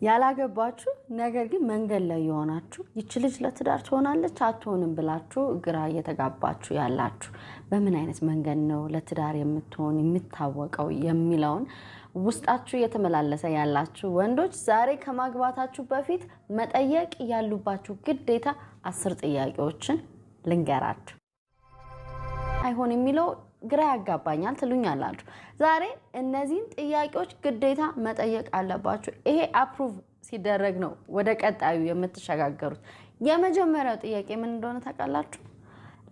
ያላገባችሁ ነገር ግን መንገድ ላይ የሆናችሁ ይች ልጅ ለትዳር ትሆናለች አትሆንም ብላችሁ ግራ እየተጋባችሁ ያላችሁ በምን አይነት መንገድ ነው ለትዳር የምትሆን የምታወቀው የሚለውን ውስጣችሁ እየተመላለሰ ያላችሁ ወንዶች ዛሬ ከማግባታችሁ በፊት መጠየቅ ያሉባችሁ ግዴታ 10 ጥያቄዎችን ልንገራችሁ። አይሆን የሚለው ግራ ያጋባኛል ትሉኛላችሁ። ዛሬ እነዚህን ጥያቄዎች ግዴታ መጠየቅ አለባችሁ። ይሄ አፕሩቭ ሲደረግ ነው ወደ ቀጣዩ የምትሸጋገሩት። የመጀመሪያው ጥያቄ ምን እንደሆነ ታውቃላችሁ?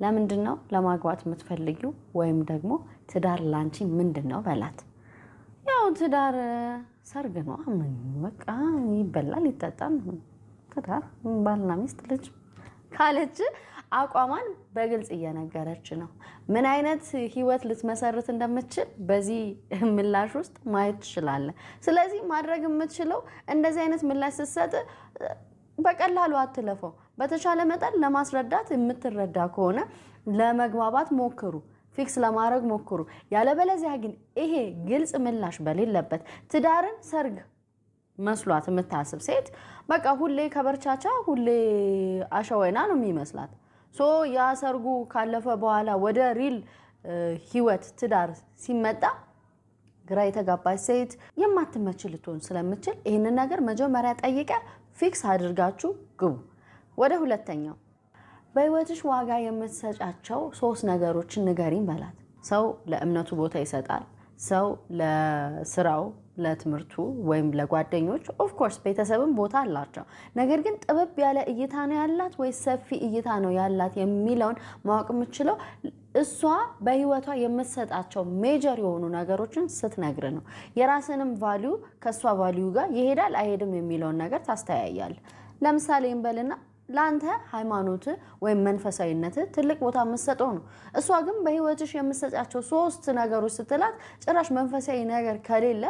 ለምንድነው ለማግባት የምትፈልጊው ወይም ደግሞ ትዳር ላንቺ ምንድነው በላት። ያው ትዳር ሰርግ ነው፣ በቃ ይበላል ይጠጣል፣ ትዳር ባልና ሚስት ልጅ ካለች አቋማን በግልጽ እየነገረች ነው። ምን አይነት ህይወት ልትመሰርት እንደምትችል በዚህ ምላሽ ውስጥ ማየት ትችላለህ። ስለዚህ ማድረግ የምትችለው እንደዚህ አይነት ምላሽ ስትሰጥ በቀላሉ አትለፈው። በተቻለ መጠን ለማስረዳት የምትረዳ ከሆነ ለመግባባት ሞክሩ፣ ፊክስ ለማድረግ ሞክሩ። ያለበለዚያ ግን ይሄ ግልጽ ምላሽ በሌለበት ትዳርን ሰርግ መስሏት የምታስብ ሴት በቃ ሁሌ ከበርቻቻ ሁሌ አሸወይና ነው የሚመስላት። ያ ሰርጉ ካለፈ በኋላ ወደ ሪል ህይወት ትዳር ሲመጣ ግራ የተጋባች ሴት የማትመች ልትሆን ስለምትችል ይሄንን ነገር መጀመሪያ ጠይቀ ፊክስ አድርጋችሁ ግቡ። ወደ ሁለተኛው በህይወትሽ ዋጋ የምትሰጫቸው 3 ነገሮችን ንገሪኝ በላት። ሰው ለእምነቱ ቦታ ይሰጣል። ሰው ለስራው ለትምህርቱ ወይም ለጓደኞች ኦፍ ኮርስ ቤተሰብም ቦታ አላቸው። ነገር ግን ጥበብ ያለ እይታ ነው ያላት ወይ ሰፊ እይታ ነው ያላት የሚለውን ማወቅ የምትችለው እሷ በህይወቷ የምትሰጣቸው ሜጀር የሆኑ ነገሮችን ስትነግር ነው። የራስንም ቫልዩ ከሷ ቫልዩ ጋር ይሄዳል አይሄድም የሚለውን ነገር ታስተያያለህ። ለምሳሌ እንበልና ላንተ ሃይማኖት ወይም መንፈሳዊነት ትልቅ ቦታ መስጠው ነው። እሷ ግን በህይወትሽ የምትሰጣቸው 3 ነገሮች ስትላት ጭራሽ መንፈሳዊ ነገር ከሌለ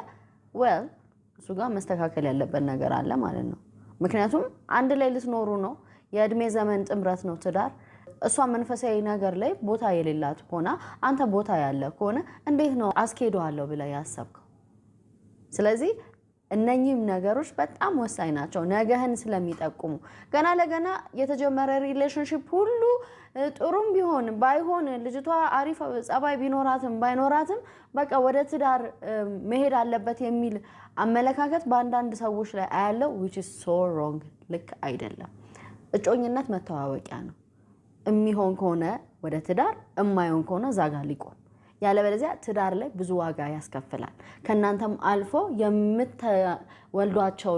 እሱ ጋር መስተካከል ያለበት ነገር አለ ማለት ነው። ምክንያቱም አንድ ላይ ልትኖሩ ነው፣ የእድሜ ዘመን ጥምረት ነው ትዳር። እሷ መንፈሳዊ ነገር ላይ ቦታ የሌላት ሆና አንተ ቦታ ያለ ከሆነ እንዴት ነው አስኬደዋለሁ ብለ ያሰብከው? ስለዚህ እነኚህም ነገሮች በጣም ወሳኝ ናቸው ነገህን ስለሚጠቁሙ። ገና ለገና የተጀመረ ሪሌሽንሺፕ ሁሉ ጥሩም ቢሆን ባይሆን ልጅቷ አሪፍ ጸባይ ቢኖራትም ባይኖራትም በቃ ወደ ትዳር መሄድ አለበት የሚል አመለካከት በአንዳንድ ሰዎች ላይ አያለው which is so wrong። ልክ አይደለም። እጮኝነት መተዋወቂያ ነው። የሚሆን ከሆነ ወደ ትዳር፣ የማይሆን ከሆነ ዛጋ ሊቆም። ያለበለዚያ ትዳር ላይ ብዙ ዋጋ ያስከፍላል። ከናንተም አልፎ የምትወልዷቸው